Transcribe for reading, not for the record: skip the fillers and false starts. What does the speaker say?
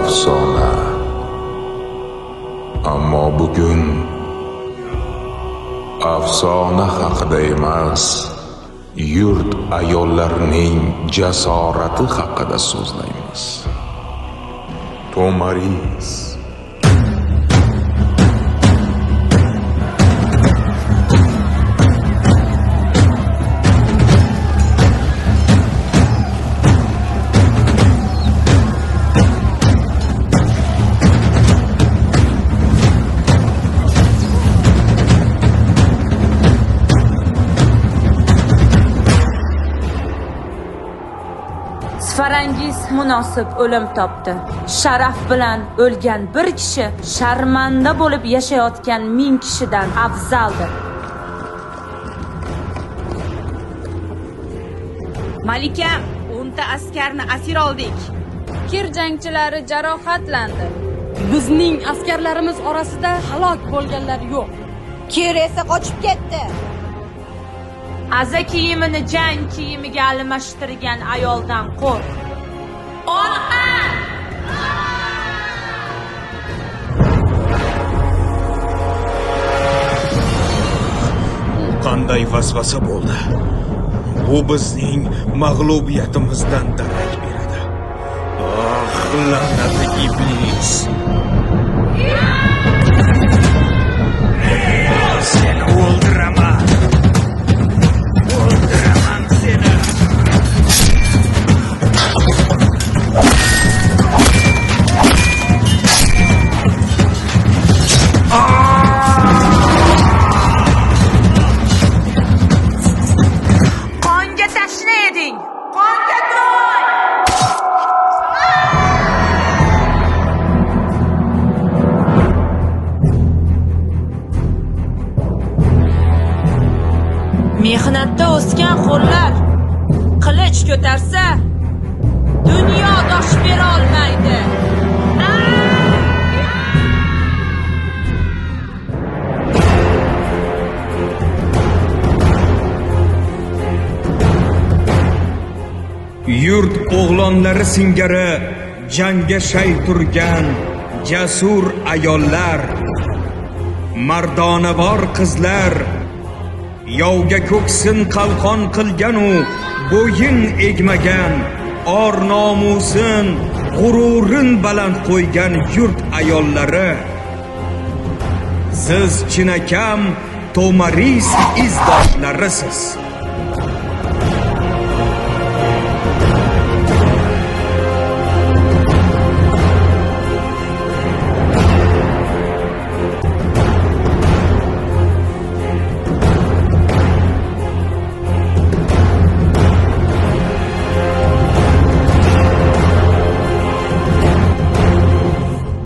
afsona. Ammo bugun afsona haqida emas, yurt ayollarining jasorati haqida so'zlaymiz. To'maris. Farangiz munosib o'lim topdi. Sharaf bilan o'lgan bir kishi sharmanda bo'lib yashayotgan 1000 kishidan afzaldir. Malikam, 10 ta askarni asir oldik. Kir jangchilari jarohatlandi. Bizning askarlarimiz orasida halok bo'lganlar yo'q. Kir esa qochib ketdi. Aza kiyimini jang kiyimiga almashtirgan ayoldan qo'rq. Orqa! Qanday vasvasa bo'ldi. Bu bizning mag'lubiyatimizdan darak beradi. La'nati iblis. Seni o'ldiraman. O'ldiraman seni. Qonga tashna eding. Qonga to'y! Mehnatda o'sgan qo'llar qilich ko'tarsa, dunyo dosh bera olmaydi. Yurt o'g'lonlari singari jangga shay turgan jasur ayollar, mardonavor qizlar, yovga ko'ksin qalqon qilgan u bo'yin egmagan, or nomusin, g'ururin baland qo'ygan yurt ayollari, siz chinakam To'maris izdoshlarysiz.